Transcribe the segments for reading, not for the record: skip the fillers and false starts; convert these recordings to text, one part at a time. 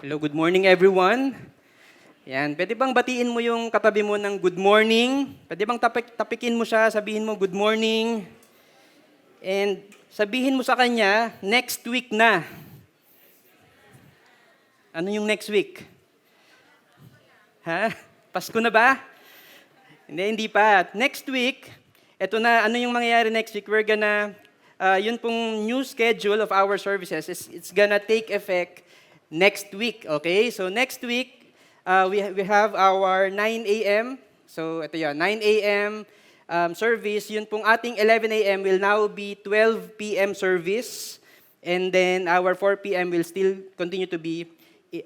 Hello, good morning everyone. Yan, pwede bang batiin mo yung katabi mo ng good morning? Pwede bang tapikin mo siya, sabihin mo good morning? And sabihin mo sa kanya, next week na. Ano yung next week? Ha? Pasko na ba? Hindi pa. Next week, eto na, ano yung mangyayari next week? Yun pong new schedule of our services, it's gonna take effect next week, okay? So next week, we have our 9 a.m. So ito yun, 9 a.m. Service. Yun pong ating 11 a.m. will now be 12 p.m. service. And then our 4 p.m. will still continue to be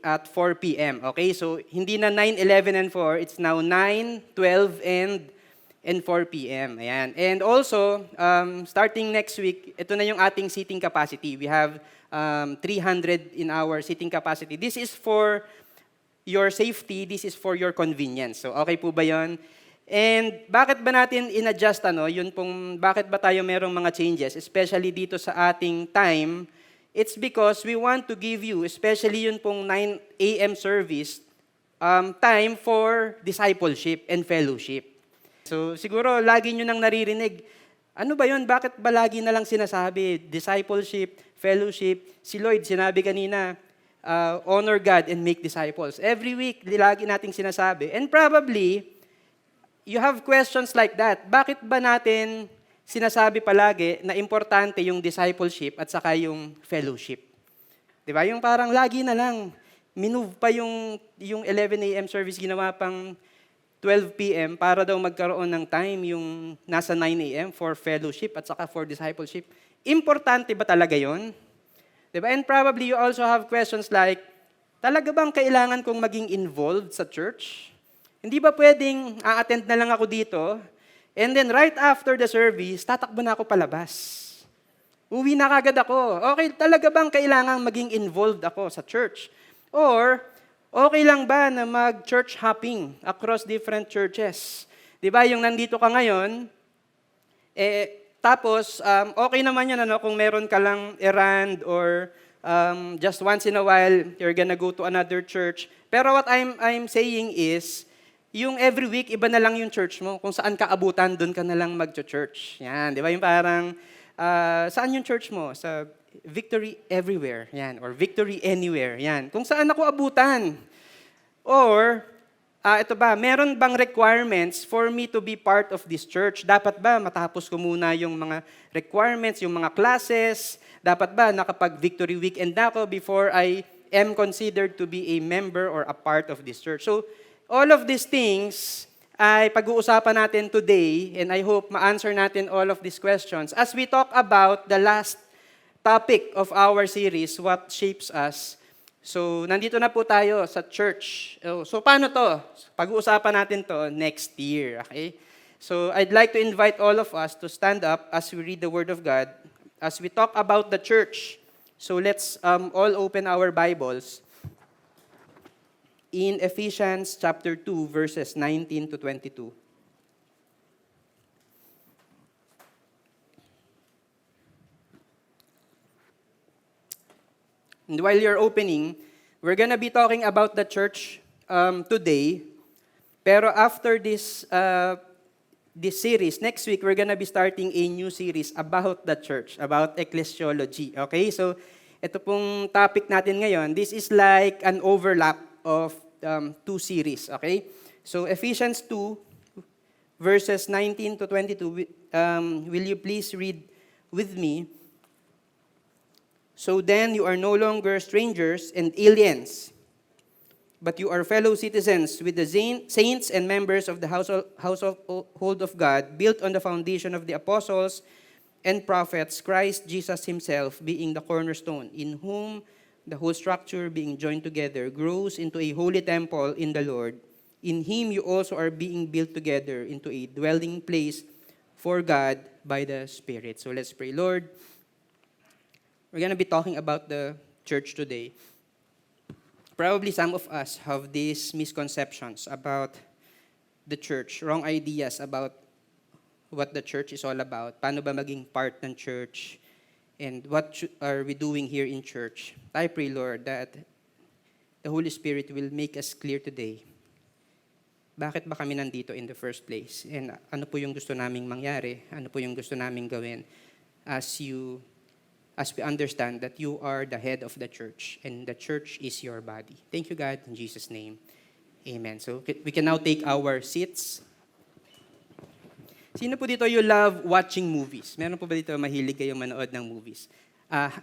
at 4 p.m. Okay? So hindi na 9, 11, and 4. It's now 9, 12, and 4 p.m. Ayan. And also, starting next week, ito na yung ating seating capacity. We have 300 in our seating capacity. This is for your safety. This is for your convenience. So, okay po ba yun? And bakit ba natin in-adjust bakit ba tayo merong mga changes, especially dito sa ating time? It's because we want to give you, especially yun pong 9 a.m. service, time for discipleship and fellowship. So siguro lagi nyo nang naririnig, ano ba yun? Bakit ba lagi na lang sinasabi? Discipleship, fellowship. Si Lloyd, sinabi kanina, honor God and make disciples. Every week, lagi nating sinasabi. And probably, you have questions like that. Bakit ba natin sinasabi palagi na importante yung discipleship at saka yung fellowship? Di ba? Yung parang lagi na lang, minove pa yung 11 a.m. service, ginawa pang 12 p.m. para daw magkaroon ng time yung nasa 9 a.m. for fellowship at saka for discipleship. Importante ba talaga yon? Diba? And probably you also have questions like, talaga bang kailangan kong maging involved sa church? Hindi ba pwedeng a-attend na lang ako dito, and then right after the service, tatakbo na ako palabas? Uwi na kagad ako. Okay, talaga bang kailangan maging involved ako sa church? Or, okay lang ba na mag-church hopping across different churches? Di ba, yung nandito ka ngayon, tapos, okay naman yan kung meron ka lang errand or just once in a while, you're gonna go to another church. Pero what I'm saying is, yung every week, iba na lang yung church mo. Kung saan ka abutan, doon ka na lang mag-church. Yan, di ba? Yung parang, saan yung church mo? Sa Victory Everywhere, yan. Or Victory Anywhere, yan. Kung saan ako abutan. Or, ito ba, meron bang requirements for me to be part of this church? Dapat ba matapos ko muna yung mga requirements, yung mga classes? Dapat ba nakapag-Victory Weekend na ako before I am considered to be a member or a part of this church? So, all of these things ay pag-uusapan natin today, and I hope ma-answer natin all of these questions as we talk about the last topic of our series, What Shapes Us. So, nandito na po tayo sa church. So, paano to? Pag-uusapan natin to next year, okay? So, I'd like to invite all of us to stand up as we read the Word of God, as we talk about the church. So, let's all open our Bibles in Ephesians chapter 2, verses 19 to 22. And while you're opening, we're gonna be talking about the church today. Pero after this series, next week, we're gonna be starting a new series about the church, about ecclesiology. Okay? So, ito pong topic natin ngayon, this is like an overlap of two series. Okay? So, Ephesians 2, verses 19 to 22, will you please read with me? So then you are no longer strangers and aliens, but you are fellow citizens with the saints and members of the household of God, built on the foundation of the apostles and prophets, Christ Jesus himself being the cornerstone, in whom the whole structure being joined together grows into a holy temple in the Lord. In him you also are being built together into a dwelling place for God by the Spirit. So let's pray. Lord, we're going to be talking about the church today. Probably some of us have these misconceptions about the church, wrong ideas about what the church is all about. Paano ba maging part ng church? And what are we doing here in church? I pray, Lord, that the Holy Spirit will make us clear today. Bakit ba kami nandito in the first place? And ano po yung gusto naming mangyari? Ano po yung gusto naming gawin as we understand that you are the head of the church and the church is your body. Thank you, God, in Jesus' name. Amen. So we can now take our seats. Sino po dito you love watching movies? Meron po ba dito mahilig kayong manood ng movies?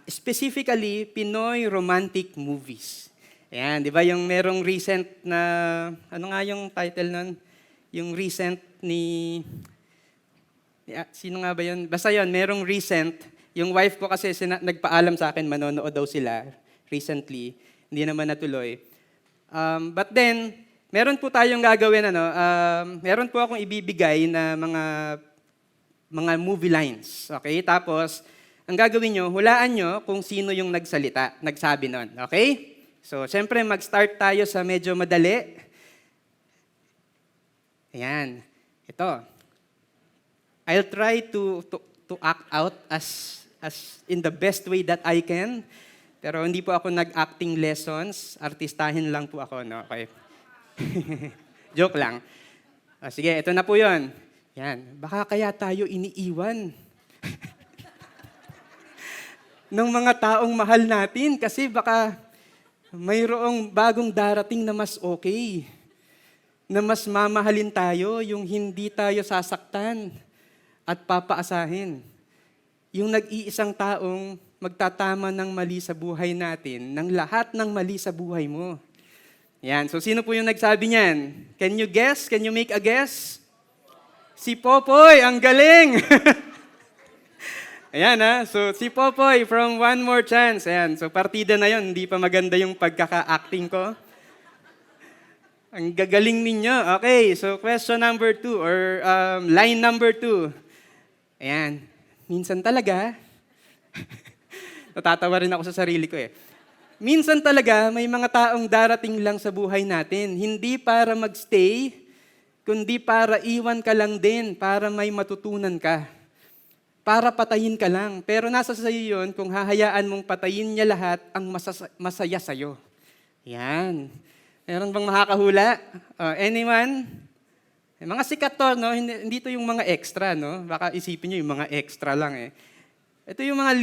Specifically, Pinoy romantic movies. Ayan, di ba yung merong recent na, ano nga yung title nun? Yung recent sino nga ba yun? Basta yun, merong recent. Yung wife ko kasi nagpaalam sa akin, manonood daw sila recently. Hindi naman natuloy. But then, meron po tayong gagawin, meron po akong ibibigay na mga movie lines. Okay? Tapos, ang gagawin nyo, hulaan nyo kung sino yung nagsabi nun. Okay? So, siyempre, mag-start tayo sa medyo madali. Ayan. Ito. I'll try to act out as in the best way that I can. Pero hindi po ako nag-acting lessons. Artistahin lang po ako. No? Okay. Joke lang. Sige, ito na po yun. Yan. Baka kaya tayo iniiwan ng mga taong mahal natin kasi baka mayroong bagong darating na mas okay, na mas mamahalin tayo, yung hindi tayo sasaktan at papaasahin. Yung nag-iisang taong magtatama ng mali sa buhay natin, ng lahat ng mali sa buhay mo. Yan. So, sino po yung nagsabi niyan? Can you guess? Can you make a guess? Si Popoy, ang galing! Ayan so si Popoy from One More Chance. Ayan, so partida na yon, hindi pa maganda yung pagkaka-acting ko. Ang gagaling ninyo. Okay, so question number 2 or line number 2. Ayan, minsan talaga, natatawa rin ako sa sarili ko Minsan talaga may mga taong darating lang sa buhay natin, hindi para magstay, kundi para iwan ka lang din, para may matutunan ka. Para patayin ka lang. Pero nasa sa'yo yun kung hahayaan mong patayin niya lahat ang masaya sa'yo. Yan. Meron bang makakahula? Anyone? Mga sikat to, no? Hindi to yung mga extra, no? Baka isipin nyo yung mga extra lang Ito yung mga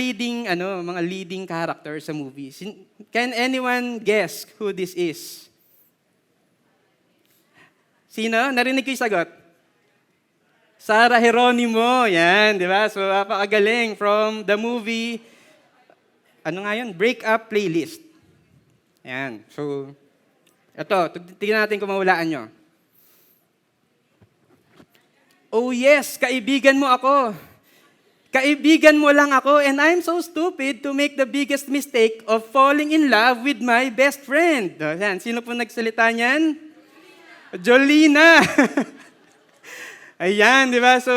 leading characters sa movies. Can anyone guess who this is? Sino? Narinig ko yung sagot? Sarah Geronimo, yan, di ba? So, napakagaling from the movie, Break Up Playlist. Yan, so, ito, tignan natin kung mahulaan nyo. Oh yes, kaibigan mo ako. Kaibigan mo lang ako, and I'm so stupid to make the biggest mistake of falling in love with my best friend. Yan, sino po nagsalita niyan? Jolina. Ayan, di ba? So,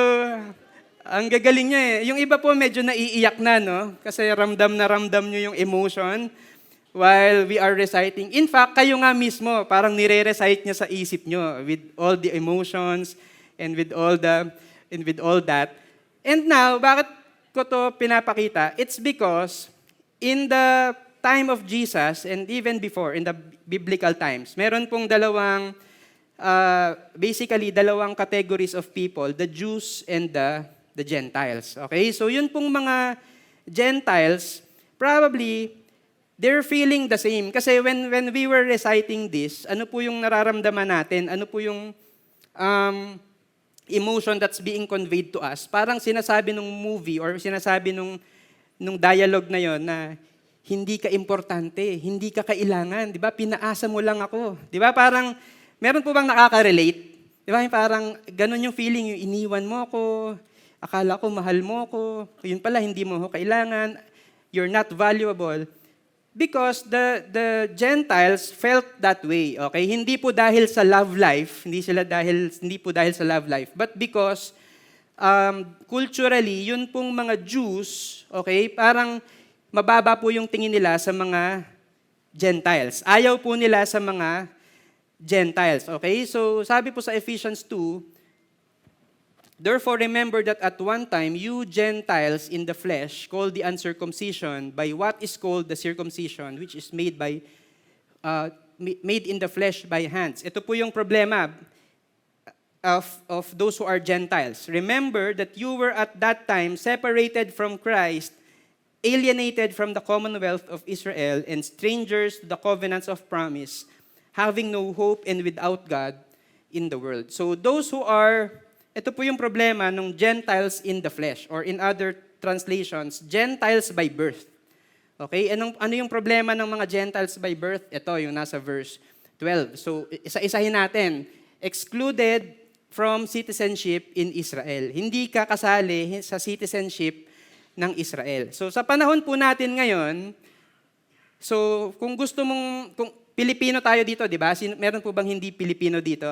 ang gagaling niya Yung iba po medyo naiiyak na, no? Kasi ramdam nyo yung emotion while we are reciting. In fact, kayo nga mismo, parang nire-recite niya sa isip nyo with all the emotions and with all that. And now, bakit ko to pinapakita? It's because in the time of Jesus and even before, in the biblical times, meron pong dalawang categories of people, the Jews and the Gentiles. Okay? So yun pong mga Gentiles, probably, they're feeling the same. Kasi when we were reciting this, ano po yung nararamdaman natin? Ano po yung emotion that's being conveyed to us? Parang sinasabi nung movie or sinasabi nung dialogue na yon na hindi ka importante, hindi ka kailangan. Di ba? Pinaasa mo lang ako. Di ba? Parang meron po bang nakaka-relate? Di ba? Parang ganun yung feeling, yung iniwan mo ako, akala ko mahal mo ako, yun pala hindi mo ako kailangan, you're not valuable. Because the Gentiles felt that way, okay? Hindi po dahil sa love life, hindi po dahil sa love life, but because culturally, yun pong mga Jews, okay, parang mababa po yung tingin nila sa mga Gentiles. Ayaw po nila sa mga Gentiles. Okay? So, sabi po sa Ephesians 2, therefore remember that at one time, you Gentiles in the flesh, called the uncircumcision by what is called the circumcision, which is made by made in the flesh by hands. Ito po yung problema of those who are Gentiles. Remember that you were at that time separated from Christ, alienated from the commonwealth of Israel, and strangers to the covenants of promise, having no hope and without God in the world. So those who are, ito po yung problema ng Gentiles in the flesh, or in other translations, Gentiles by birth. Okay? Ano yung problema ng mga Gentiles by birth? Ito, yung nasa verse 12. So, isa-isahin natin. Excluded from citizenship in Israel. Hindi ka kasali sa citizenship ng Israel. So, sa panahon po natin ngayon, so, kung gusto mong, kung Pilipino tayo dito, di ba? Meron po bang hindi Pilipino dito?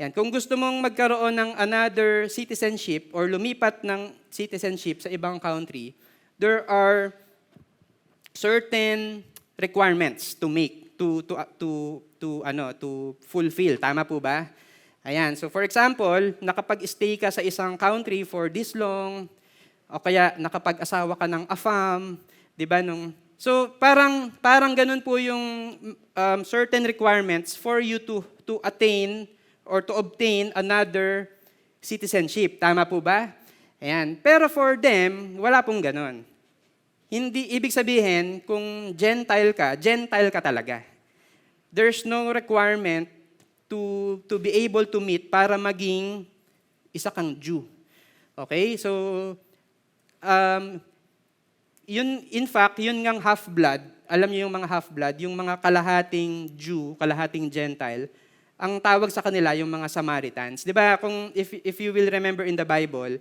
Yan. Kung gusto mong magkaroon ng another citizenship or lumipat ng citizenship sa ibang country, there are certain requirements to make, to fulfill. Tama po ba? Ayan. So for example, nakapag-stay ka sa isang country for this long, o kaya nakapag-asawa ka ng afam, 'di ba So parang ganun po yung certain requirements for you to attain or to obtain another citizenship. Tama po ba? Ayan. Pero for them, wala pong ganun. Hindi ibig sabihin kung Gentile ka talaga. There's no requirement to be able to meet para maging isa kang Jew. Okay? So yun, in fact, yun ngang half-blood, alam niyo yung mga half-blood, yung mga kalahating Jew, kalahating Gentile, ang tawag sa kanila yung mga Samaritans. 'Di ba? Kung if you will remember in the Bible,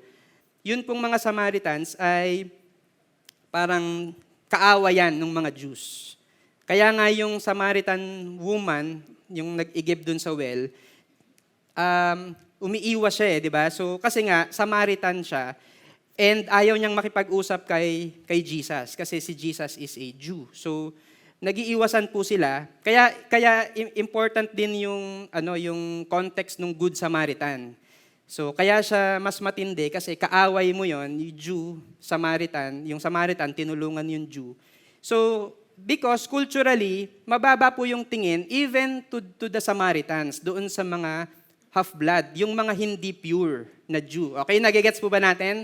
yun pong mga Samaritans ay parang kaawayan ng mga Jews. Kaya nga yung Samaritan woman, yung nag-igib dun sa well, umiiwas siya 'di ba? So kasi nga Samaritan siya and ayaw niyang makipag-usap kay Jesus kasi si Jesus is a Jew. So nag-iiwasan po sila. Kaya important din yung context ng Good Samaritan. So kaya siya mas matindi kasi kaaway mo 'yon, yung Jew, Samaritan, yung Samaritan tinulungan yung Jew. So because culturally, mababa po yung tingin even to the Samaritans, doon sa mga half-blood, yung mga hindi pure na Jew. Okay, nagigets po ba natin?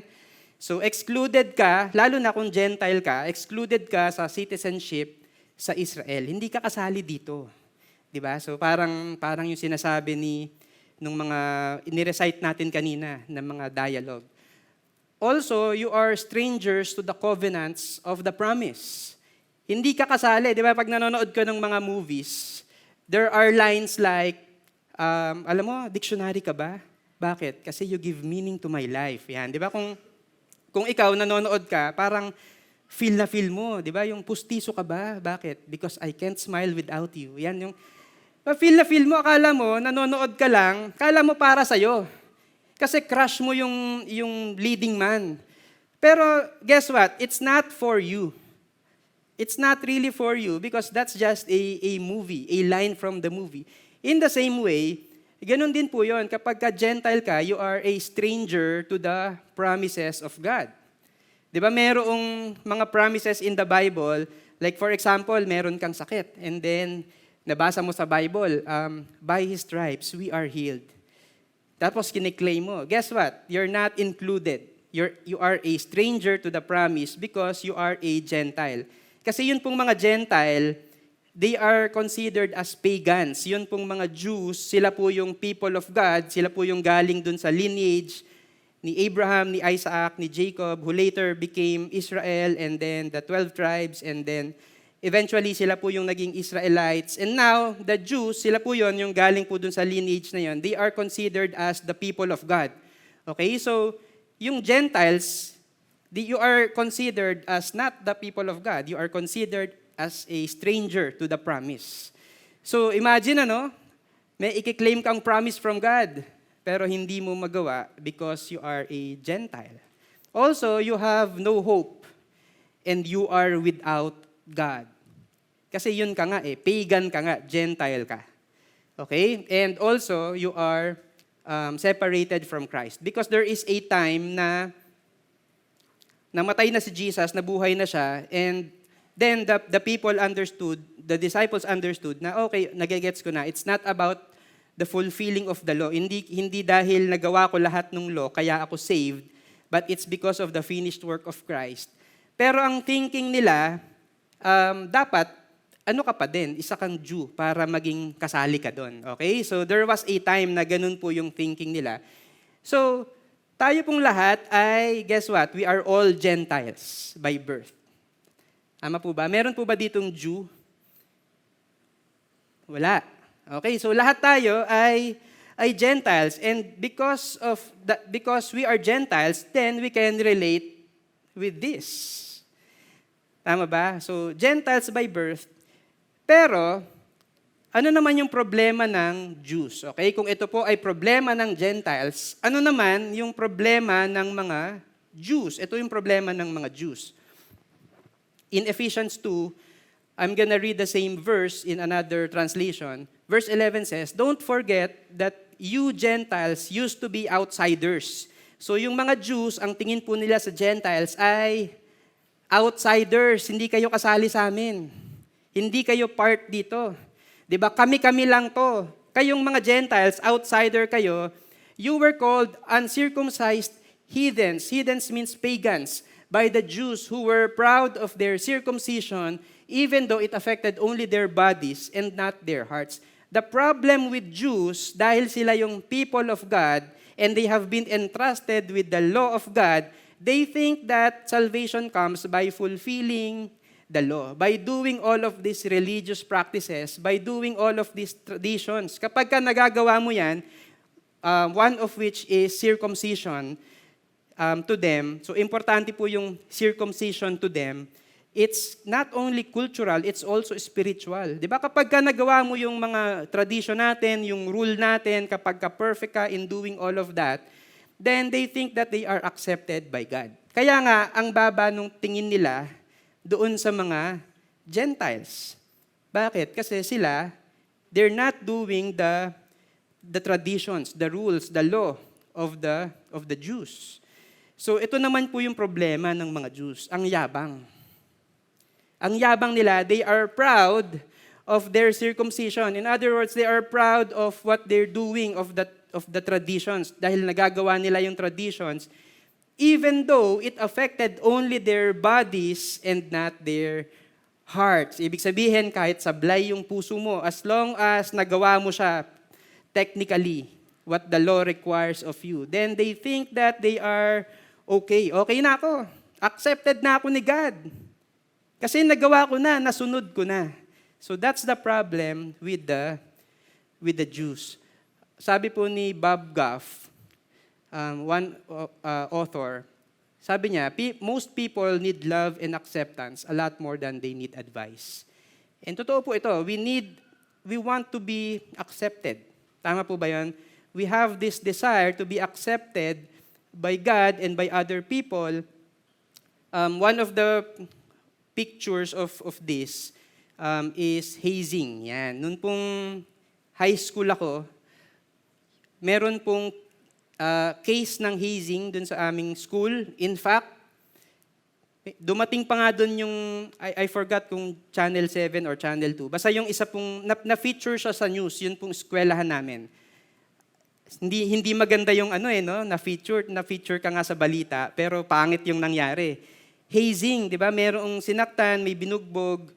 So excluded ka, lalo na kung Gentile ka, excluded ka sa citizenship sa Israel. Hindi ka kasali dito. 'Di ba? So parang yung sinasabi nung mga inirecite natin kanina ng mga dialogue. Also, you are strangers to the covenants of the promise. Hindi ka kasali, di ba? Pag nanonood ka ng mga movies, there are lines like, alam mo, dictionary ka ba? Bakit? Kasi you give meaning to my life. Yan, di ba? Kung ikaw nanonood ka, parang feel na feel mo, di ba? Yung pustiso ka ba? Bakit? Because I can't smile without you. Yan yung, feel na feel mo, akala mo, nanonood ka lang, akala mo para sa'yo. Kasi crush mo yung leading man. Pero guess what? It's not for you. It's not really for you because that's just a movie, a line from the movie. In the same way, ganun din po yun. Kapag ka Gentile ka, you are a stranger to the promises of God. Di ba merong mga promises in the Bible, like for example, meron kang sakit, and then nabasa mo sa Bible, by His stripes, we are healed. Tapos kiniklaim mo. Guess what? You're not included. You are a stranger to the promise because you are a Gentile. Kasi yun pong mga Gentile, they are considered as pagans. Yun pong mga Jews, sila po yung people of God, sila po yung galing dun sa lineage ni Abraham, ni Isaac, ni Jacob, who later became Israel, and then the 12 tribes, and then eventually sila po yung naging Israelites. And now, the Jews, sila po yun, yung galing po dun sa lineage na yun, they are considered as the people of God. Okay, so yung Gentiles, you are considered as not the people of God. You are considered as a stranger to the promise. So imagine may ikiklaim kang promise from God, pero hindi mo magawa because you are a Gentile. Also, you have no hope and you are without God. Kasi yun ka nga pagan ka nga, Gentile ka. Okay? And also, you are separated from Christ. Because there is a time na namatay na si Jesus, nabuhay na siya, and then the people understood, the disciples understood na okay, nagigets ko na. It's not about the fulfilling of the law. Hindi dahil nagawa ko lahat ng law, kaya ako saved, but it's because of the finished work of Christ. Pero ang thinking nila, dapat, ano ka pa din, isa kang Jew para maging kasali ka doon. Okay? So there was a time na ganun po yung thinking nila. So, tayo pong lahat ay, guess what? We are all Gentiles by birth. Tama po ba? Meron po ba ditong Jew? Wala. Okay, so lahat tayo ay Gentiles, and because we are Gentiles, then we can relate with this. Tama ba? So Gentiles by birth. Pero ano naman yung problema ng Jews? Okay, kung ito po ay problema ng Gentiles, ano naman yung problema ng mga Jews? Ito yung problema ng mga Jews. In Ephesians 2, I'm gonna read the same verse in another translation. Verse 11 says, "Don't forget that you Gentiles used to be outsiders." So yung mga Jews, ang tingin po nila sa Gentiles ay outsiders, hindi kayo kasali sa amin. Hindi kayo part dito. 'Di ba? Kami-kami lang 'to. Kayong mga Gentiles, outsider kayo. You were called uncircumcised heathens. Heathens means pagans. By the Jews who were proud of their circumcision, even though it affected only their bodies and not their hearts. The problem with Jews, dahil sila yung people of God, and they have been entrusted with the law of God, they think that salvation comes by fulfilling the law, by doing all of these religious practices, by doing all of these traditions. Kapag ka nagagawa mo yan, one of which is circumcision to them, so importante po yung circumcision to them, it's not only cultural, it's also spiritual. Di ba kapag ka nagawa mo yung mga tradition natin, yung rule natin, kapag ka perfect ka in doing all of that, then they think that they are accepted by God. Kaya nga, ang baba nung tingin nila doon sa mga Gentiles. Bakit? Kasi sila, they're not doing the traditions, the rules, the law of the Jews. So ito naman po yung problema ng mga Jews, ang yabang. Ang yabang nila, they are proud of their circumcision. In other words, they are proud of what they're doing, of the traditions. Dahil nagagawa nila yung traditions, even though it affected only their bodies and not their hearts. Ibig sabihin, kahit sablay yung puso mo, as long as nagawa mo siya technically, what the law requires of you, then they think that they are okay. Okay na ako. Accepted na ako ni God. Kasi nagawa ko na, nasunod ko na. So that's the problem with the Jews. Sabi po ni Bob Goff, one author, sabi niya, most people need love and acceptance a lot more than they need advice. And totoo po ito, we want to be accepted. Tama po ba yun? We have this desire to be accepted by God and by other people. One of the pictures of this is hazing. Yan. Noon pong high school ako, meron pong case ng hazing dun sa aming school. In fact, dumating pa nga dun yung, I forgot kung Channel 7 or Channel 2. Basta yung isa pong, na-feature siya sa news, yun pong eskwelahan namin. Hindi maganda yung na-feature ka nga sa balita, pero pangit yung nangyari. Hazing, di ba? Merong sinaktan, may binugbog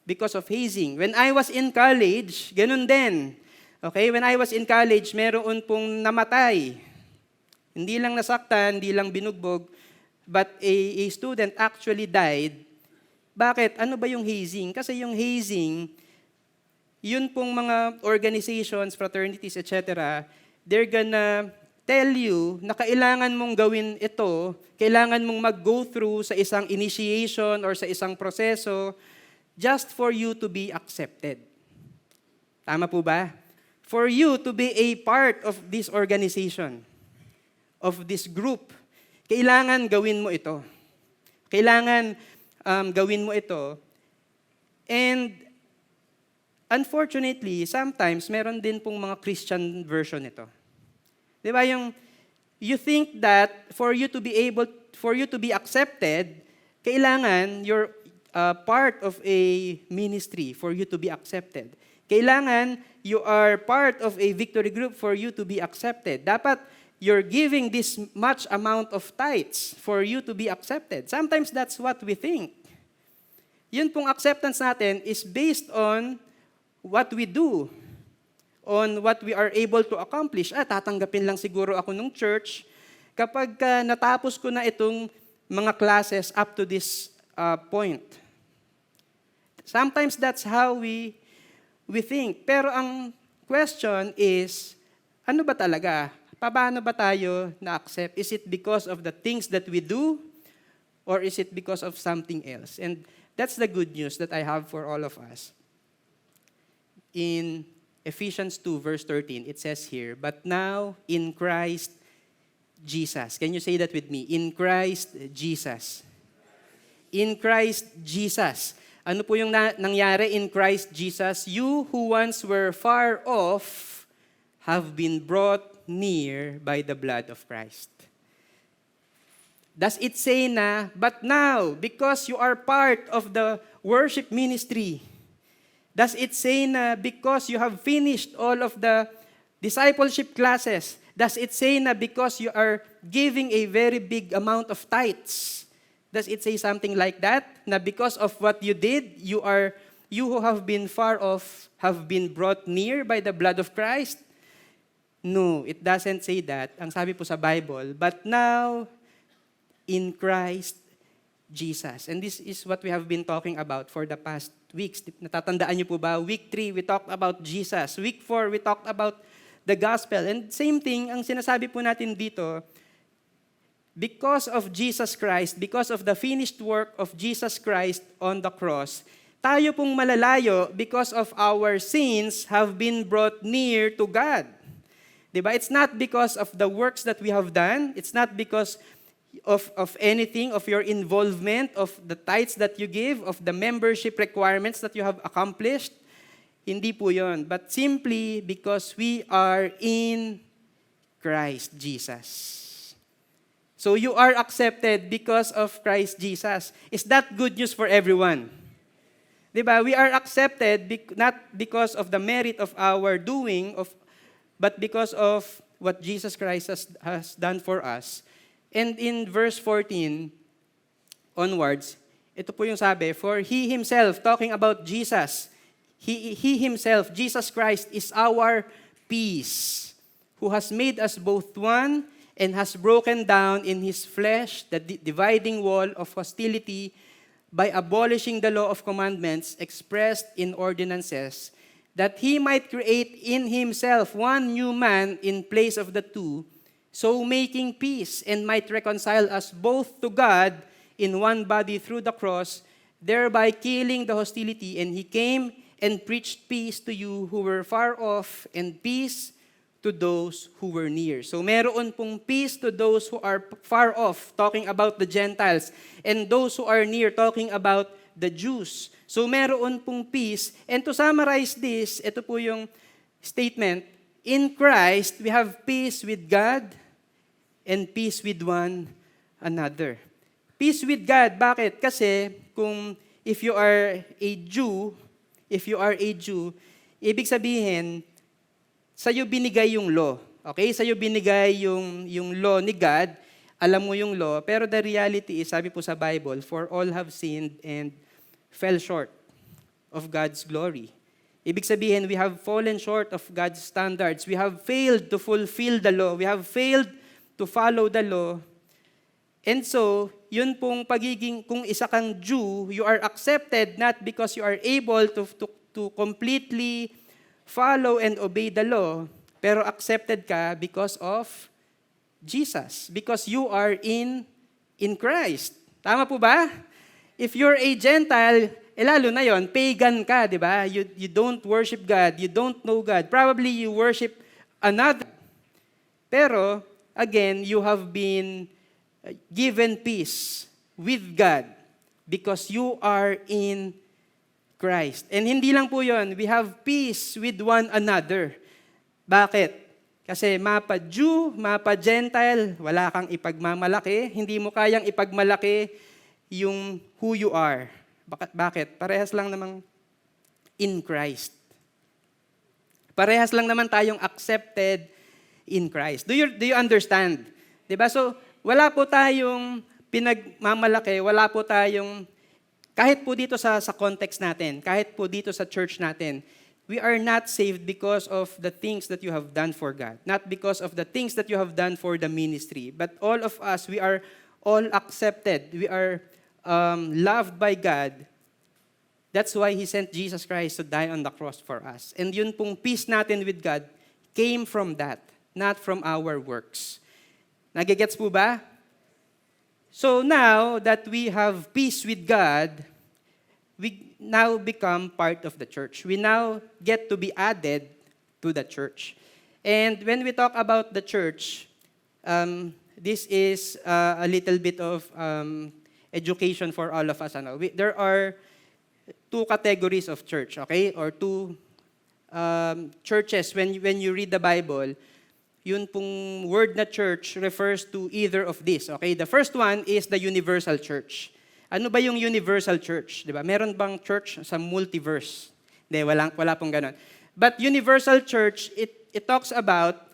because of hazing. When I was in college, ganun din. Okay, when I was in college, meron pong namatay. Hindi lang nasaktan, hindi lang binugbog, but a student actually died. Bakit? Ano ba yung hazing? Kasi yung hazing, yun pong mga organizations, fraternities, etc., they're gonna tell you na kailangan mong gawin ito, kailangan mong mag-go through sa isang initiation or sa isang proseso just for you to be accepted. Tama po ba? For you to be a part of this organization, of this group, kailangan gawin mo ito. Kailangan gawin mo ito. And unfortunately, sometimes meron din pong mga Christian version nito. Di ba yung, you think that for you to be accepted, kailangan part of a ministry for you to be accepted. Kailangan you are part of a victory group for you to be accepted. Dapat you're giving this much amount of tithes for you to be accepted. Sometimes that's what we think. Yun pong acceptance natin is based on what we do, on what we are able to accomplish. Tatanggapin lang siguro ako nung church kapag natapos ko na itong mga classes up to this point. Sometimes that's how we think. Pero ang question is, ano ba talaga? Paano ba tayo na-accept? Is it because of the things that we do? Or is it because of something else? And that's the good news that I have for all of us. In Ephesians 2 verse 13, it says here, "But now in Christ Jesus." Can you say that with me? In Christ Jesus. In Christ Jesus. Ano po yung nangyari in Christ Jesus? You who once were far off have been brought near by the blood of Christ. Does it say na, but now, because you are part of the worship ministry, does it say na because you have finished all of the discipleship classes, does it say na because you are giving a very big amount of tithes, does it say something like that? Na because of what you did, you who have been far off have been brought near by the blood of Christ? No, it doesn't say that. Ang sabi po sa Bible, but now in Christ Jesus. And this is what we have been talking about for the past weeks. Natatandaan niyo po ba? Week 3, we talked about Jesus. Week 4, we talked about the gospel. And same thing, ang sinasabi po natin dito, because of Jesus Christ, because of the finished work of Jesus Christ on the cross, tayo pong malalayo because of our sins have been brought near to God. Diba? It's not because of the works that we have done. It's not because of anything, of your involvement, of the tithes that you give, of the membership requirements that you have accomplished. Hindi po yun. But simply because we are in Christ Jesus. So you are accepted because of Christ Jesus. Is that good news for everyone? Diba? We are accepted not because of the merit of our doing, but because of what Jesus Christ has done for us. And in verse 14 onwards, ito po yung sabi, for He Himself, talking about Jesus, He Himself, Jesus Christ, is our peace, who has made us both one and has broken down in His flesh the dividing wall of hostility by abolishing the law of commandments expressed in ordinances, that He might create in Himself one new man in place of the two, so making peace, and might reconcile us both to God in one body through the cross, thereby killing the hostility. And He came and preached peace to you who were far off, and peace to those who were near. So meron pong peace to those who are far off, talking about the Gentiles, and those who are near, talking about the Jews. So meron pong peace. And to summarize this, ito po yung statement, in Christ, we have peace with God and peace with one another. Peace with God. Bakit? Kasi if you are a Jew, ibig sabihin, sa'yo binigay yung law. Okay? Sa'yo binigay yung law ni God. Alam mo yung law. Pero the reality is, sabi po sa Bible, for all have sinned and fell short of God's glory. Ibig sabihin, we have fallen short of God's standards. We have failed to fulfill the law. We have failed to follow the law. And so, yun pong kung isa kang Jew, you are accepted not because you are able to completely follow and obey the law, pero accepted ka because of Jesus, because you are in Christ. Tama po ba? If you're a Gentile, lalo na yon, pagan ka, di ba? You don't worship God, you don't know God. Probably you worship another. Pero, again, you have been given peace with God because you are in Christ. And hindi lang po yon, we have peace with one another. Bakit? Kasi mapa Jew, mapa Gentile, wala kang ipagmamalaki, hindi mo kayang ipagmalaki yung who you are. Bakit? Parehas lang namang in Christ. Parehas lang naman tayong accepted in Christ. Do you understand? 'Di ba? So, wala po tayong pinagmamalaki, wala po tayong kahit po dito sa context natin, kahit po dito sa church natin, we are not saved because of the things that you have done for God, not because of the things that you have done for the ministry, but all of us, we are all accepted. We are loved by God. That's why He sent Jesus Christ to die on the cross for us. And yun pong peace natin with God came from that, not from our works. Nagigets po ba? So now that we have peace with God, we now become part of the church. We now get to be added to the church. And when we talk about the church, this is a little bit of education for all of us. There are two categories of church, okay? Or two churches. When you read the Bible, yun pong word na church refers to either of these, okay? The first one is the universal church. Ano ba yung universal church? Diba? Meron bang church sa multiverse? Hindi, wala pong ganon. But universal church, it talks about,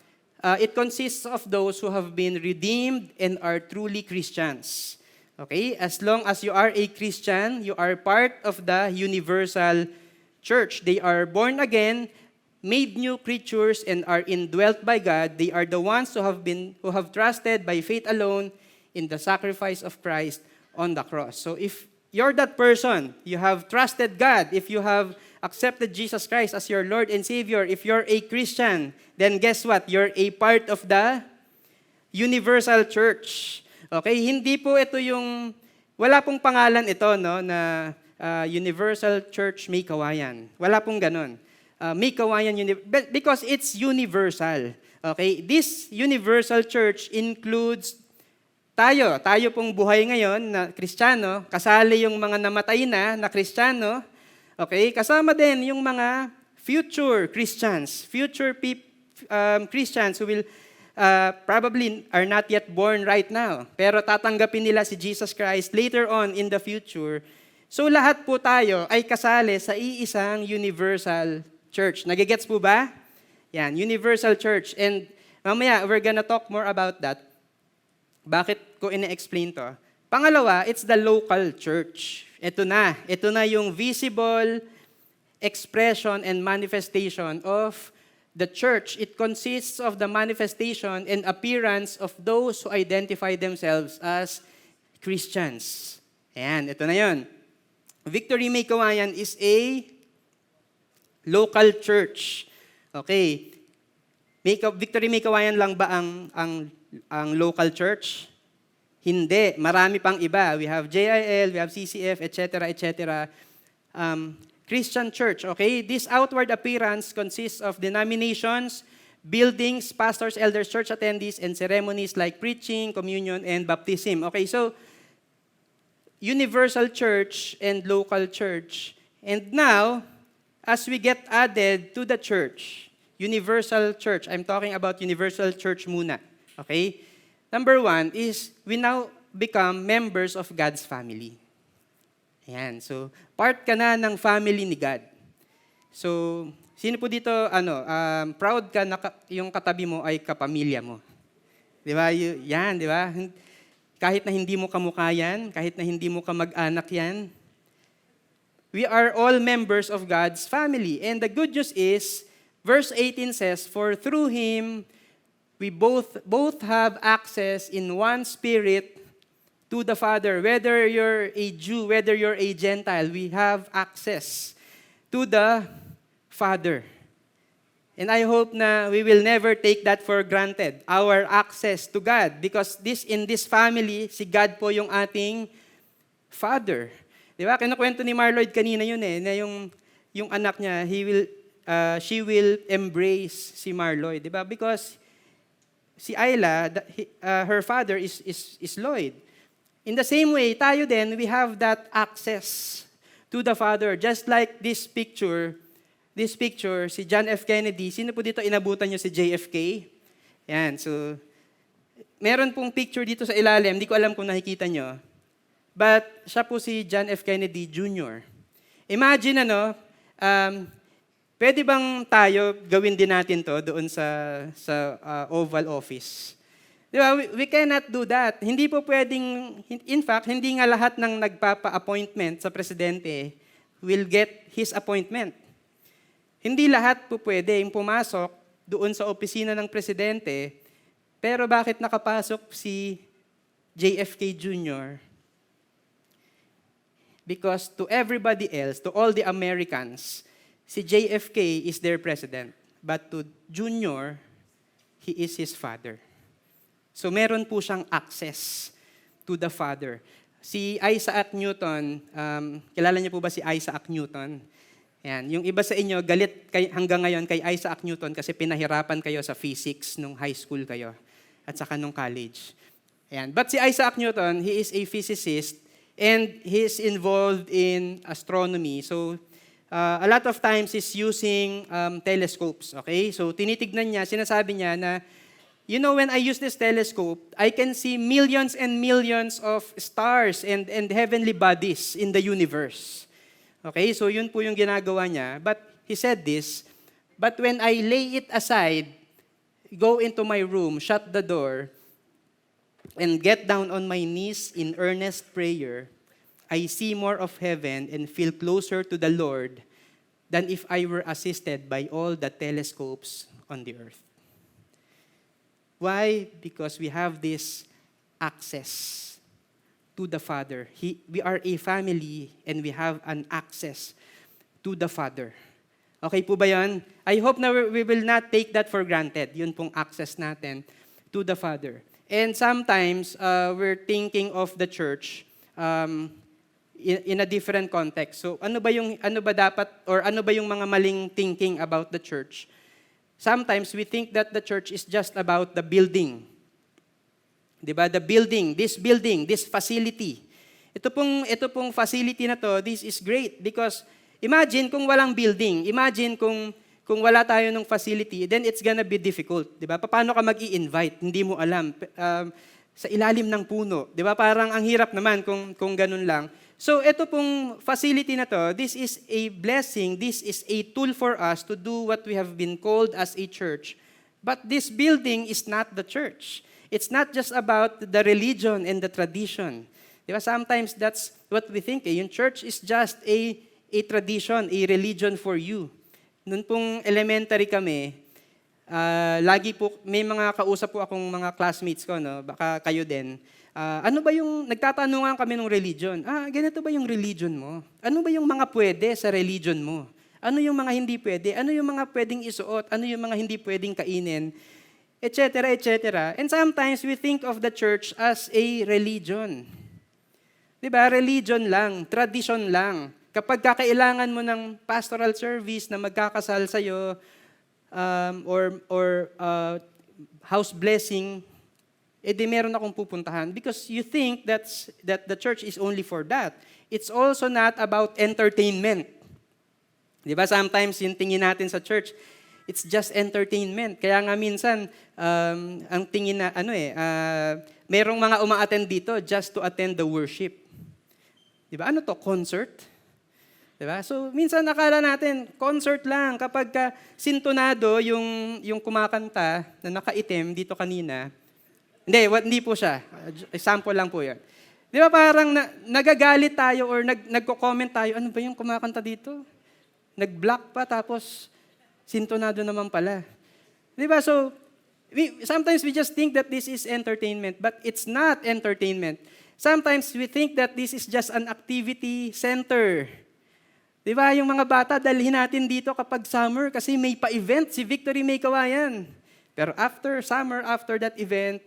it consists of those who have been redeemed and are truly Christians. Okay? As long as you are a Christian, you are part of the universal church. They are born again, made new creatures, and are indwelt by God. They are the ones who have trusted by faith alone in the sacrifice of Christ on the cross. So if you're that person, you have trusted God, if you have accepted Jesus Christ as your Lord and Savior, if you're a Christian, then guess what? You're a part of the universal church. Okay, hindi po ito yung, wala pong pangalan ito, no, na Universal Church May Kawayan. Wala pong ganun. May Kawayan, because it's universal. Okay, this universal church includes tayo pong buhay ngayon na Kristiyano, kasali yung mga namatay na Kristiyano, okay, kasama din yung mga future Christians, Christians who will probably are not yet born right now, pero tatanggapin nila si Jesus Christ later on in the future. So lahat po tayo ay kasali sa iisang universal church. Nagigets po ba? Yan, universal church. And mamaya, we're gonna talk more about that. Bakit ko ina-explain to? Pangalawa, it's the local church. Ito na yung visible expression and manifestation of the church. It consists of the manifestation and appearance of those who identify themselves as Christians. Ayan, ito na yun. Victory May Kawayan is a local church. Okay. Victory May Kawayan lang ba ang local church? Hindi. Marami pang iba. We have JIL, we have CCF, etc., etc. Christian church, okay? This outward appearance consists of denominations, buildings, pastors, elders, church attendees, and ceremonies like preaching, communion, and baptism. Okay, so universal church and local church. And now, as we get added to the church, universal church, I'm talking about universal church muna. Okay? Number one is we now become members of God's family. Ayan, so part ka na ng family ni God. So, sino po dito, proud ka na yung katabi mo ay kapamilya mo? Di ba? Yan, di ba? Kahit na hindi mo kamukha yan, kahit na hindi mo kamag-anak yan, we are all members of God's family. And the good news is, verse 18 says, "For through Him, we both have access in one Spirit to the Father." Whether you're a Jew, whether you're a Gentile, we have access to the Father. And I hope na we will never take that for granted, our access to God. Because in this family, si God po yung ating Father. Di ba? Kinukwento ni Marloyd kanina yun na yung anak niya, she will embrace si Marloyd. Di ba? Because si Ayla, her father is Lloyd. In the same way, tayo din, we have that access to the Father. Just like this picture, si John F. Kennedy, sino po dito inabutan nyo si JFK? Yan, so, meron pong picture dito sa ilalim, hindi ko alam kung nakikita nyo. But siya po si John F. Kennedy Jr. Imagine pwede bang tayo gawin din natin to doon sa Oval Office? Di ba? We cannot do that. Hindi po pwedeng, in fact, hindi nga lahat ng nagpapa-appointment sa presidente will get his appointment. Hindi lahat po pwede yung pumasok doon sa opisina ng presidente, pero bakit nakapasok si JFK Jr.? Because to everybody else, to all the Americans, si JFK is their president. But to Junior, he is his father. So meron po siyang access to the father. Si Isaac Newton, kilala niyo po ba si Isaac Newton? Yan. Yung iba sa inyo, galit hanggang ngayon kay Isaac Newton kasi pinahirapan kayo sa physics nung high school kayo at saka nung college. Yan. But si Isaac Newton, he is a physicist and he is involved in astronomy. So, a lot of times he's using telescopes. Okay? So, tinitignan niya, sinasabi niya na, you know, when I use this telescope, I can see millions and millions of stars and heavenly bodies in the universe. Okay? So, yun po yung ginagawa niya. But he said this, but when I lay it aside, go into my room, shut the door, and get down on my knees in earnest prayer, I see more of heaven and feel closer to the Lord than if I were assisted by all the telescopes on the earth. Why? Because we have this access to the Father. We are a family and we have an access to the Father. Okay po ba yan? I hope na we will not take that for granted. Yun pong access natin to the Father. And sometimes, we're thinking of the church in a different context. So, ano ba yung mga maling thinking about the church? Sometimes, we think that the church is just about the building. Diba? The building, this facility. Ito pong facility na to, this is great because imagine kung walang building, imagine kung wala tayo ng facility, then it's gonna be difficult. Di ba? Paano ka mag-i-invite? Hindi mo alam. Sa ilalim ng puno. Di ba? Parang ang hirap naman kung ganun lang. So, ito pong facility na to, this is a blessing, this is a tool for us to do what we have been called as a church. But this building is not the church. It's not just about the religion and the tradition. Di ba? Sometimes that's what we think. Yung church is just a tradition, a religion for you. Noon pong elementary kami, lagi po, may mga kausap po akong mga classmates ko, no? Baka kayo din. Ano ba yung, nagtatanungan kami ng religion? Ganito ba yung religion mo? Ano ba yung mga pwede sa religion mo? Ano yung mga hindi pwede? Ano yung mga pwedeng isuot? Ano yung mga hindi pwedeng kainin? Etc., etc. And sometimes we think of the church as a religion. Diba? Religion lang, tradition lang. Kapag kakailangan mo ng pastoral service na magkakasal sa'yo or house blessing, edi meron akong pupuntahan because you think that the church is only for that. It's also not about entertainment. Di ba? Sometimes yung tingin natin sa church, it's just entertainment. Kaya nga minsan, ang tingin na, merong mga uma-attend dito just to attend the worship. Di ba? Ano to? Concert? Diba? So, minsan nakala natin, concert lang. Kapag sintonado yung kumakanta na nakaitim dito kanina, hindi po siya. Example lang po yan. Di ba parang nagagalit tayo or nagko-comment tayo, ano ba yung kumakanta dito? Nag-block pa tapos sintonado naman pala. Di ba? So, sometimes we just think that this is entertainment, but it's not entertainment. Sometimes we think that this is just an activity center. Di ba, yung mga bata, dalhin natin dito kapag summer kasi may pa-event si Victory May Kawayan. Pero after summer, after that event,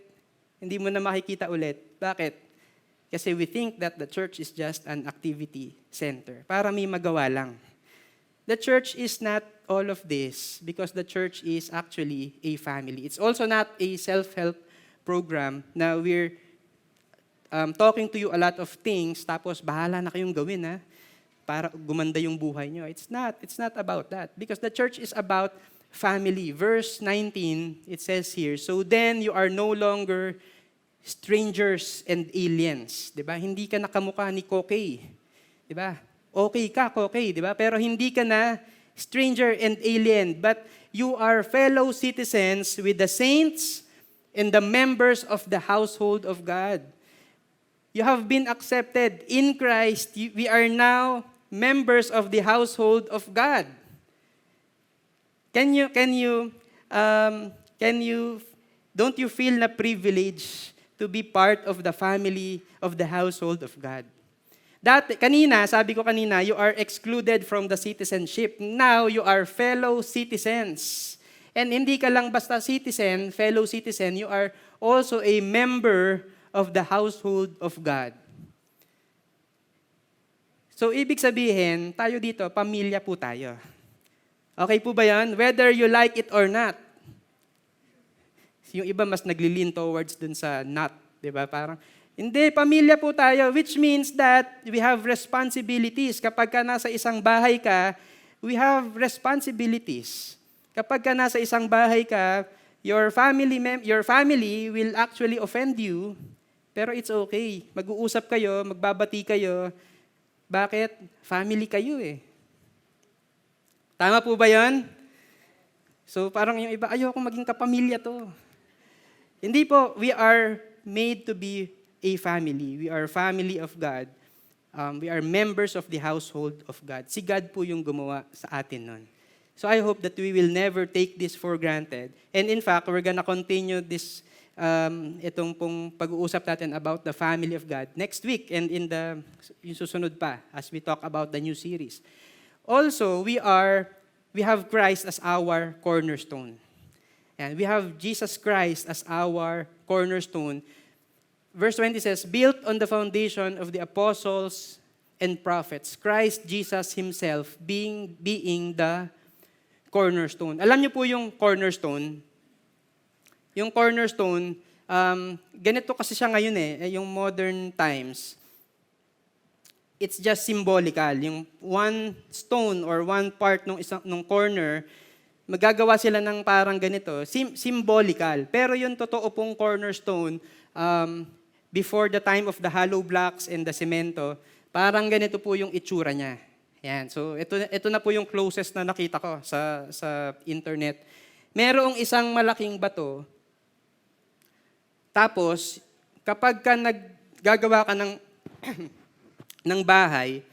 hindi mo na makikita ulit. Bakit? Kasi we think that the church is just an activity center para may magawa lang. The church is not all of this because the church is actually a family. It's also not a self-help program na we're talking to you a lot of things tapos bahala na kayong gawin, ha? Para gumanda yung buhay nyo. It's not about that. Because the church is about family. Verse 19, it says here, so then you are no longer strangers and aliens, 'di ba? Hindi ka nakamukha ni Kokey, 'di ba? Okay ka, Kokey, 'di ba? Pero hindi ka na stranger and alien, but you are fellow citizens with the saints and the members of the household of God. You have been accepted in Christ. We are now members of the household of God. Don't you feel na privilege to be part of the family of the household of God? Sabi ko kanina, you are excluded from the citizenship. Now, you are fellow citizens. And hindi ka lang basta citizen, fellow citizen, you are also a member of the household of God. So, ibig sabihin, tayo dito, pamilya po tayo. Okay po ba yan? Whether you like it or not. Yung iba mas naglilin towards dun sa not, di ba? Parang, hindi, pamilya po tayo, which means that we have responsibilities. Kapag ka nasa isang bahay ka, we have responsibilities. Kapag ka nasa isang bahay ka, your family will actually offend you, pero it's okay. Mag-uusap kayo, magbabati kayo. Bakit? Family kayo eh. Tama po ba yan? So parang yung iba, ayoko maging kapamilya to. Hindi po, we are made to be a family. We are family of God. We are members of the household of God. Si God po yung gumawa sa atin nun. So I hope that we will never take this for granted. And in fact, we're gonna continue this, itong pong pag-uusap natin about the family of God next week and in yung susunod pa as we talk about the new series. Also, we have Christ as our cornerstone. And we have Jesus Christ as our cornerstone. Verse 20 says, built on the foundation of the apostles and prophets, Christ Jesus Himself being the cornerstone. Alam niyo po yung cornerstone? Yung cornerstone, ganito kasi siya ngayon yung modern times. It's just symbolical. Yung one stone or one part nung corner, magagawa sila ng parang ganito, symbolical. Pero yung totoo pong cornerstone, before the time of the hollow blocks and the semento, parang ganito po yung itsura niya. Yan. So ito na po yung closest na nakita ko sa internet. Merong isang malaking bato. Tapos, kapag ka naggagawa ka ng bahay,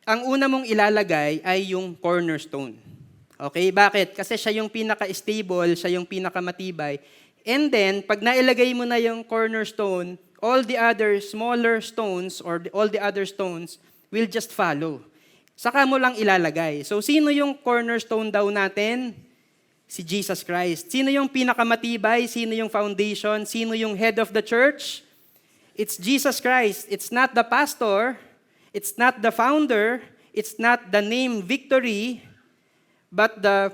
ang una mong ilalagay ay yung cornerstone. Okay, bakit? Kasi siya yung pinaka-stable, siya yung pinaka-matibay. And then, pag nailagay mo na yung cornerstone, all the other smaller stones or all the other stones will just follow. Saka mo lang ilalagay. So, sino yung cornerstone daw natin? Si Jesus Christ. Sino yung pinakamatibay? Sino yung foundation? Sino yung head of the church? It's Jesus Christ. It's not the pastor. It's not the founder. It's not the name Victory. But the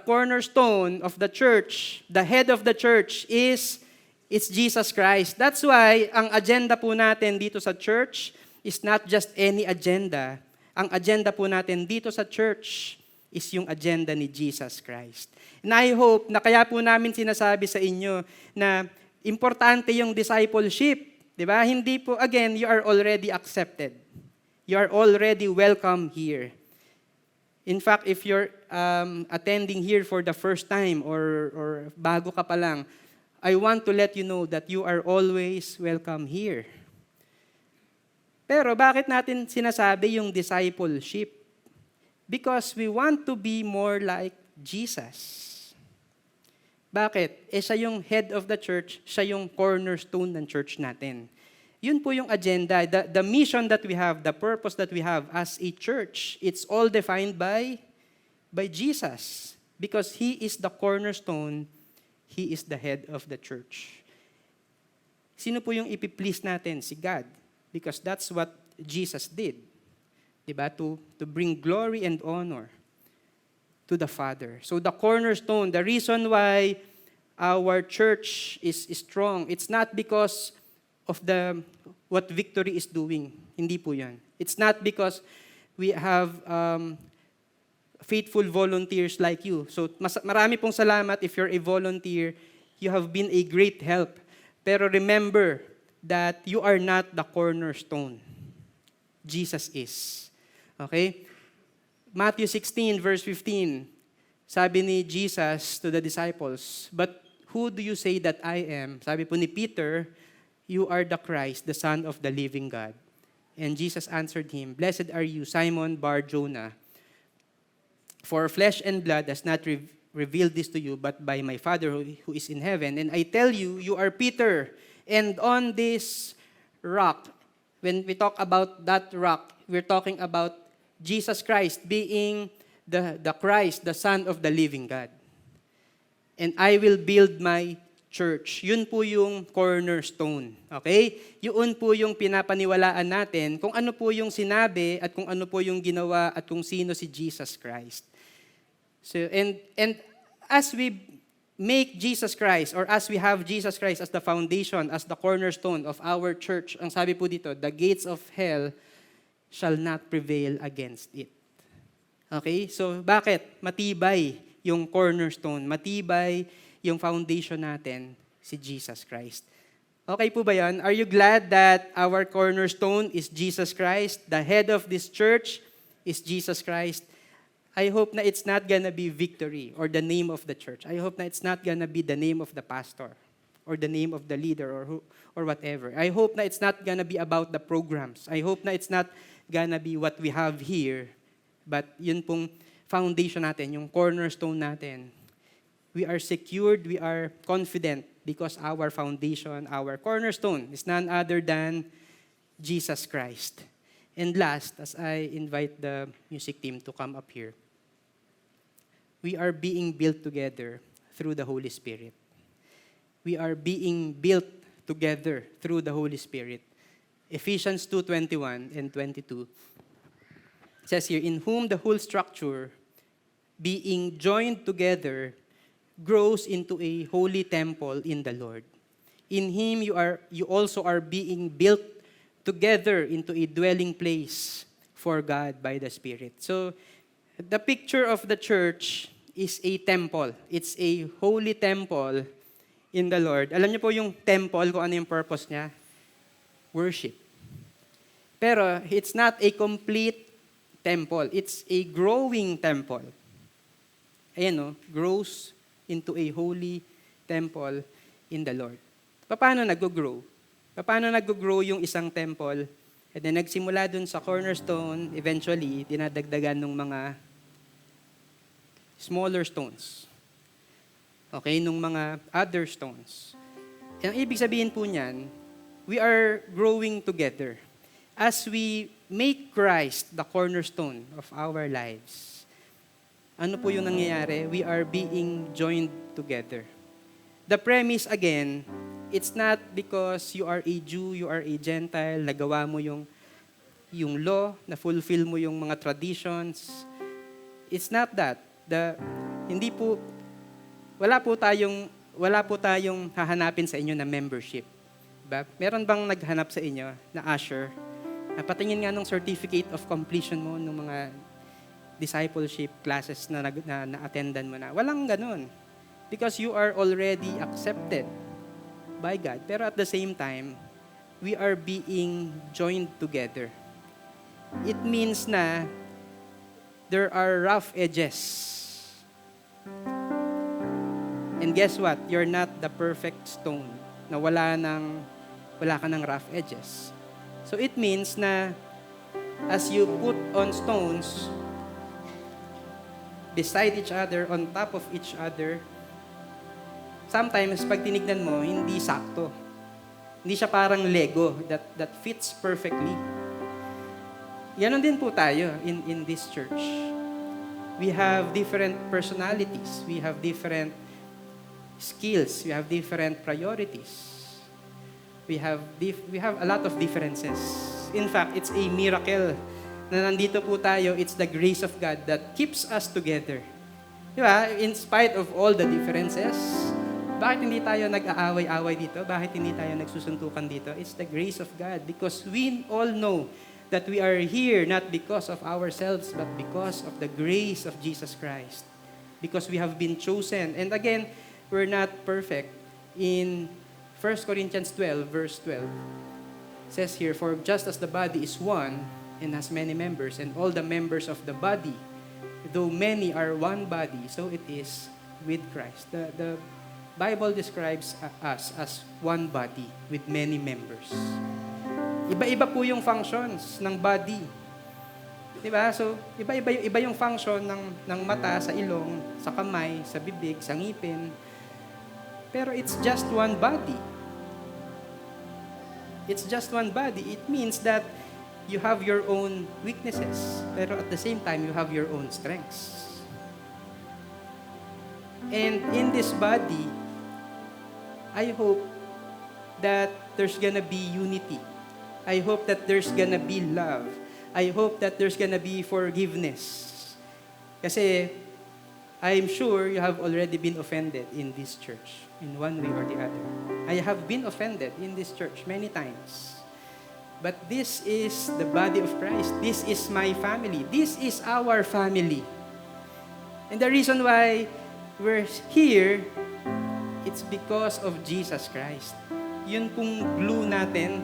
cornerstone of the church, the head of the church is Jesus Christ. That's why ang agenda po natin dito sa church is not just any agenda. Ang agenda po natin dito sa church is yung agenda ni Jesus Christ. And I hope na kaya po namin sinasabi sa inyo na importante yung discipleship. Diba? Hindi po, again, you are already accepted. You are already welcome here. In fact, if you're attending here for the first time or bago ka pa lang, I want to let you know that you are always welcome here. Pero bakit natin sinasabi yung discipleship? Because we want to be more like Jesus. Bakit? Siya yung head of the church, siya yung cornerstone ng church natin. Yun po yung agenda, the mission that we have, the purpose that we have as a church, it's all defined by Jesus. Because He is the cornerstone, He is the head of the church. Sino po yung ipiplease natin? Si God. Because that's what Jesus did. Diba? To bring glory and honor to the Father. So the cornerstone, the reason why our church is strong, it's not because of what Victory is doing. Hindi po yan. It's not because we have faithful volunteers like you. So marami pong salamat if you're a volunteer You have been a great help. Pero remember that you are not the cornerstone. Jesus is. Okay? Matthew 16, verse 15. Sabi ni Jesus to the disciples, "But who do you say that I am?" Sabi po ni Peter, "You are the Christ, the Son of the living God." And Jesus answered him, "Blessed are you, Simon Bar-Jonah, for flesh and blood has not revealed this to you, but by my Father who is in heaven. And I tell you, you are Peter, and on this rock," when we talk about that rock, we're talking about Jesus Christ being the Christ, the Son of the living God. "And I will build my church." Yun po yung cornerstone. Okay? Yun po yung pinapaniwalaan natin kung ano po yung sinabi at kung ano po yung ginawa at kung sino si Jesus Christ. So, and as we make Jesus Christ, or as we have Jesus Christ as the foundation, as the cornerstone of our church, ang sabi po dito, the gates of hell shall not prevail against it. Okay? So, bakit? Matibay yung cornerstone. Matibay yung foundation natin, si Jesus Christ. Okay po ba yan? Are you glad that our cornerstone is Jesus Christ? The head of this church is Jesus Christ. I hope na it's not gonna be Victory or the name of the church. I hope na it's not gonna be the name of the pastor or the name of the leader or whatever. I hope na it's not gonna be about the programs. I hope na it's not gonna be what we have here. But yun pong foundation natin, yung cornerstone natin. We are secured, we are confident because our foundation, our cornerstone is none other than Jesus Christ. And last, as I invite the music team to come up here, we are being built together through the Holy Spirit. We are being built together through the Holy Spirit. Ephesians 2:21 and 22 says here, "In whom the whole structure, being joined together, grows into a holy temple in the Lord. In Him you also are being built together into a dwelling place for God by the Spirit." So, the picture of the church is a temple. It's a holy temple in the Lord. Alam niyo po yung temple, kung ano yung purpose niya? Worship. Pero it's not a complete temple. It's a growing temple. Ayan no, grows into a holy temple in the Lord. Paano nag-grow? Paano nag-grow yung isang temple? And then nagsimula dun sa cornerstone, eventually, dinadagdagan ng mga smaller stones. Okay, nung mga other stones. Ang ibig sabihin po niyan, we are growing together. As we make Christ the cornerstone of our lives, ano po yung nangyayari? We are being joined together. The premise again, it's not because you are a Jew, you are a Gentile, nagawa mo yung law, na-fulfill mo yung mga traditions. It's not that. Wala po tayong hahanapin sa inyo na membership. Diba? Meron bang naghanap sa inyo na usher? Patingin nga ng certificate of completion mo ng mga discipleship classes na na-attendan mo na. Walang ganun. Because you are already accepted by God. Pero at the same time, we are being joined together. It means na there are rough edges. And guess what? You're not the perfect stone na wala ka ng rough edges. So it means na as you put on stones beside each other, on top of each other, sometimes pag tinignan mo, hindi sakto. Hindi siya parang Lego that fits perfectly. Ganon din po tayo in this church. We have different personalities. We have different skills. We have different priorities. We have a lot of differences. In fact, it's a miracle na nandito po tayo. It's the grace of God that keeps us together. Di ba? In spite of all the differences, bakit hindi tayo nag-aaway-away dito? Bakit hindi tayo nagsusuntukan dito? It's the grace of God because we all know that we are here not because of ourselves but because of the grace of Jesus Christ. Because we have been chosen. And again, we're not perfect. in 1 Corinthians 12, verse 12, says here, "For just as the body is one and has many members, and all the members of the body, though many are one body, so it is with Christ." The Bible describes us as one body with many members. Iba-iba po yung functions ng body. Diba? So, iba yung function ng mata sa ilong, sa kamay, sa bibig, sa ngipin. Pero it's just one body. It's just one body. It means that you have your own weaknesses, pero at the same time, you have your own strengths. And in this body, I hope that there's gonna be unity. I hope that there's gonna be love. I hope that there's gonna be forgiveness. Kasi I'm sure you have already been offended in this church in one way or the other. I have been offended in this church many times. But this is the body of Christ. This is my family. This is our family. And the reason why we're here, it's because of Jesus Christ. Yun pong glue natin,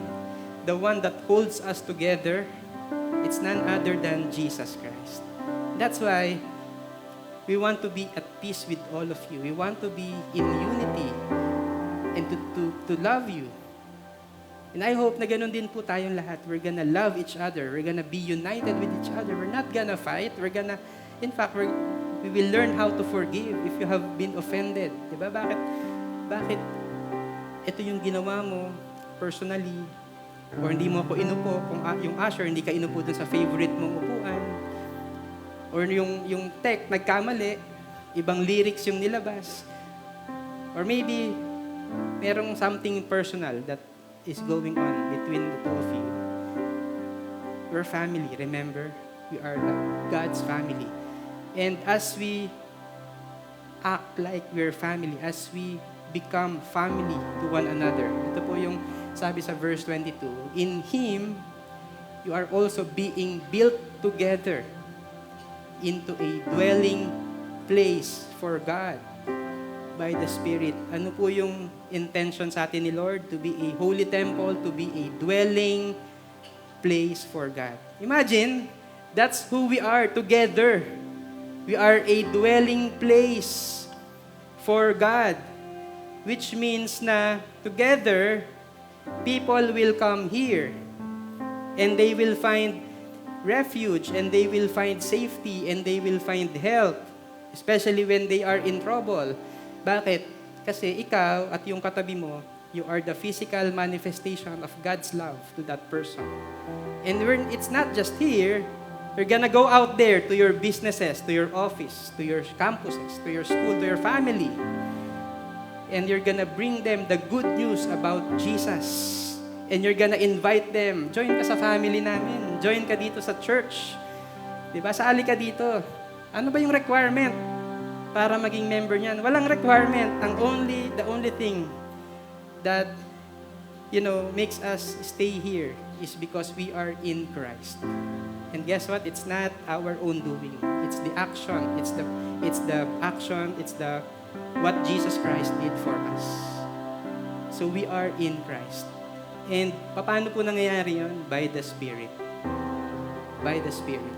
the one that holds us together, it's none other than Jesus Christ. That's why we want to be at peace with all of you. We want to be in unity and to love you. And I hope na ganun din po tayong lahat. We're gonna love each other. We're gonna be united with each other. We're not gonna fight. In fact, we will learn how to forgive if you have been offended. Diba? Bakit ito yung ginawa mo personally, or hindi mo ako inupo, kung yung usher, hindi ka inupo dun sa favorite mong upuan, or yung tech, nagkamali, ibang lyrics yung nilabas, or maybe, merong something personal that is going on between the two of you. We're family, remember? We are God's family. And as we act like we're family, as we become family to one another, ito po yung sabi sa verse 22, "In Him, you are also being built together into a dwelling place for God by the Spirit." Ano po yung intention sa atin ni Lord? To be a holy temple, to be a dwelling place for God. Imagine, that's who we are together. We are a dwelling place for God, which means na together, people will come here and they will find refuge and they will find safety and they will find help, especially when they are in trouble. Bakit? Kasi ikaw at yung katabi mo, you are the physical manifestation of God's love to that person. And it's not just here. You're gonna go out there to your businesses, to your office, to your campuses, to your school, to your family. And you're gonna bring them the good news about Jesus. And you're gonna invite them, join ka sa family namin, join ka dito sa church. Diba? Sali ka dito. Ano ba yung requirement para maging member niyan? Walang requirement. The only thing that, makes us stay here is because we are in Christ. And guess what? It's not our own doing. It's the action. It's the action. It's what Jesus Christ did for us. So we are in Christ. And paano po nangyayari yun? By the Spirit. By the Spirit.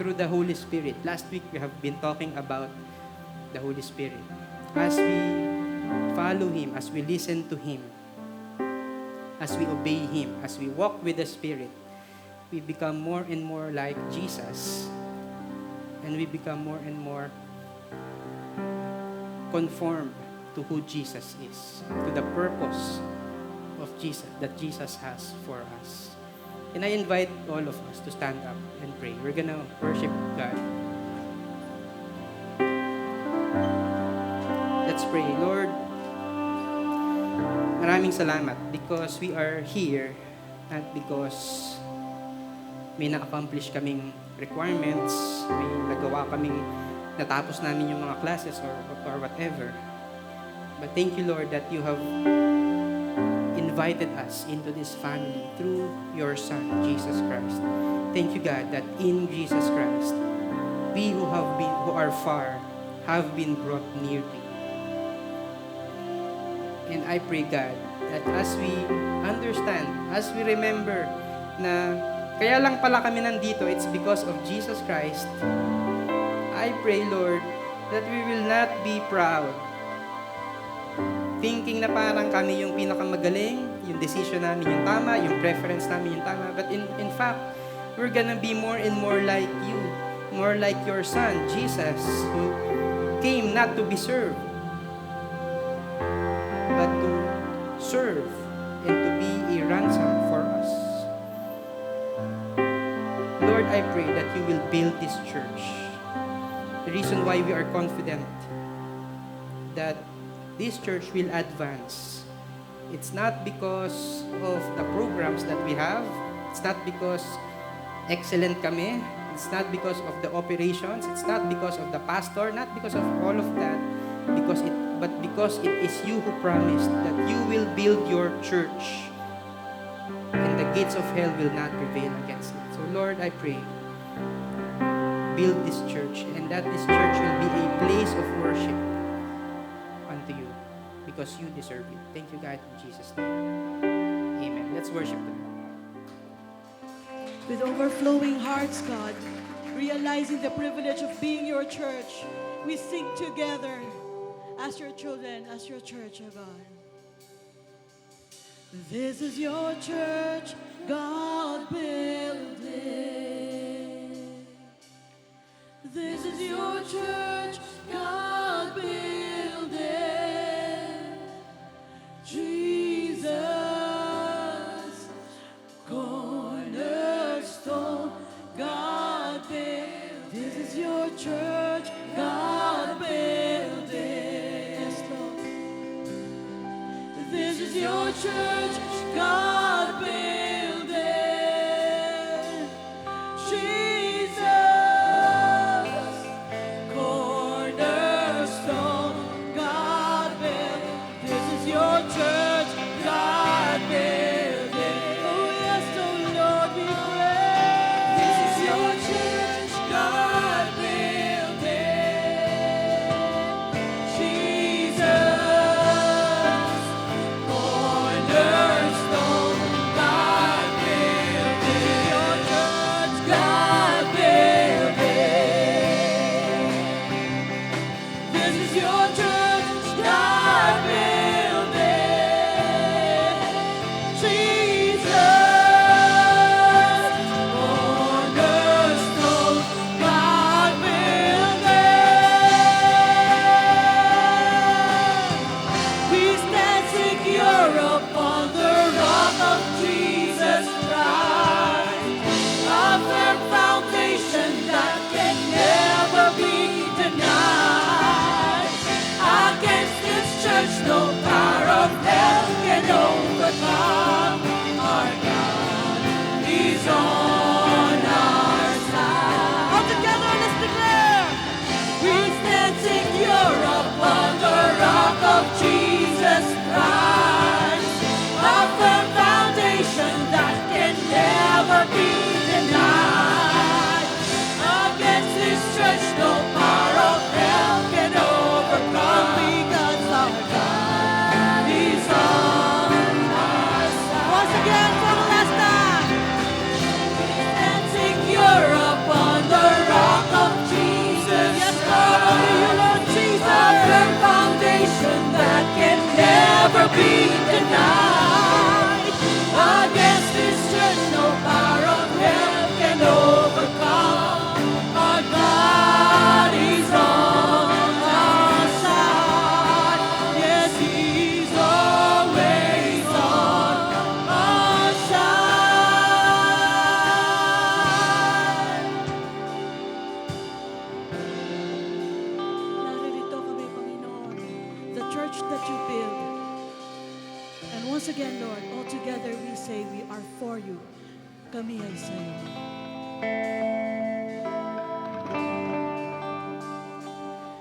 Through the Holy Spirit. Last week, we have been talking about the Holy Spirit. As we follow Him, as we listen to Him, as we obey Him, as we walk with the Spirit, we become more and more like Jesus. And we become more and more conformed to who Jesus is, to the purpose of Jesus, that Jesus has for us. And I invite all of us to stand up and pray. We're gonna worship God. Let's pray. Lord, maraming salamat because we are here and because may na-accomplish kaming requirements, may nagawa kaming natapos namin yung mga classes or whatever. But thank you, Lord, that you have invited us into this family through your Son, Jesus Christ. Thank you, God, that in Jesus Christ, we who are far have been brought near to you. And I pray, God, that as we understand, as we remember na kaya lang pala kami nandito, it's because of Jesus Christ, I pray, Lord, that we will not be proud, thinking na parang kami yung pinakamagaling, yung decision namin yung tama, yung preference namin yung tama. But in fact, we're gonna be more and more like you, more like your Son, Jesus, who came not to be served, but to serve and to be a ransom for us. Lord, I pray that you will build this church. The reason why we are confident that this church will advance, it's not because of the programs that we have, it's not because excellent kami, it's not because of the operations, it's not because of the pastor, not because of all of that, but because it is you who promised that you will build your church and the gates of hell will not prevail against it. So Lord, I pray, build this church and that this church will be a place of worship unto you because you deserve it. Thank you, God, in Jesus' name. Amen. Let's worship the Lord. With overflowing hearts, God, realizing the privilege of being your church, we sing together as your children, as your church, oh God. This is your church, God build it. This is your church, God build it. Jesus, cornerstone, God build. This is your church, God build it. Yes, Lord. This is your church, God build it. Jesus, cornerstone, God build. This is your church, God build it. Oh yes, oh Lord, we pray. This is your church, God build it. Jesus, cornerstone, God build it. Your church, God build it. This is your church, God build it. Jesus, cornerstone, God build it. We stand secure upon the rock of Jesus Christ, a firm foundation that can never be denied. Against this church, no power of hell can overcome. Our God is on our side. All together, let's declare. We stand secure upon the rock of Jesus Christ, a firm foundation that can never be denied. Against this church, no power of hell can overcome, because our God is on our side. Once again, for the last time. And secure upon the rock of Jesus. Yes, Lord, only you, Lord Jesus. A firm foundation that can never be denied. Against this church, no power of hell can overcome. Our God is on our side. Yes, He's always on our side. Naririto kami, Panginoon, the church that you build. And once again, Lord, all together we say we are for you. Kami ay sa'yo.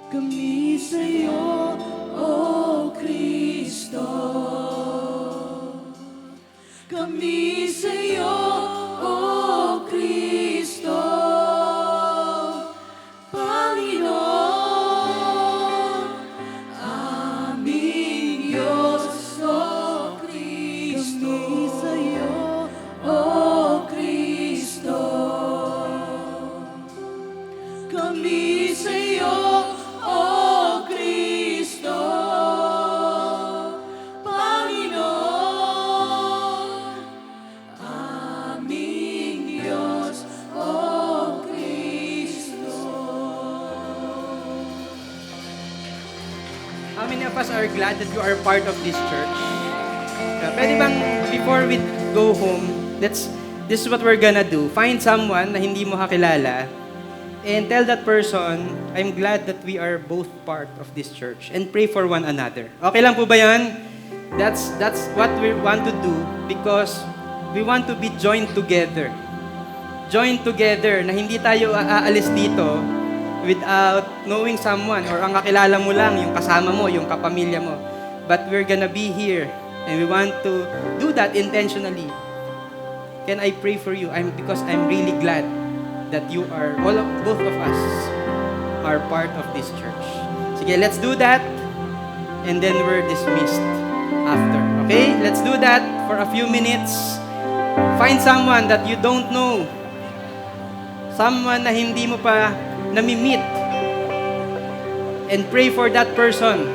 Kami sa'yo, O Kristo. Kami sa'yo, O Kristo. Panginoon, aming Diyos. many of us are glad that you are part of this church? Pwede bang, before we go home, this is what we're gonna do. Find someone na hindi mo kakilala and tell that person, I'm glad that we are both part of this church, and pray for one another. Okay lang po ba yan? That's what we want to do because we want to be joined together. Joined together na hindi tayo aalis dito without knowing someone or ang kakilala mo lang, yung kasama mo, yung kapamilya mo. But we're gonna be here and we want to do that intentionally. Can I pray for you? Because I'm really glad that you are, both of us are part of this church. Sige, let's do that and then we're dismissed after. Okay? Let's do that for a few minutes. Find someone that you don't know. Someone na hindi mo pa nami-meet. And pray for that person.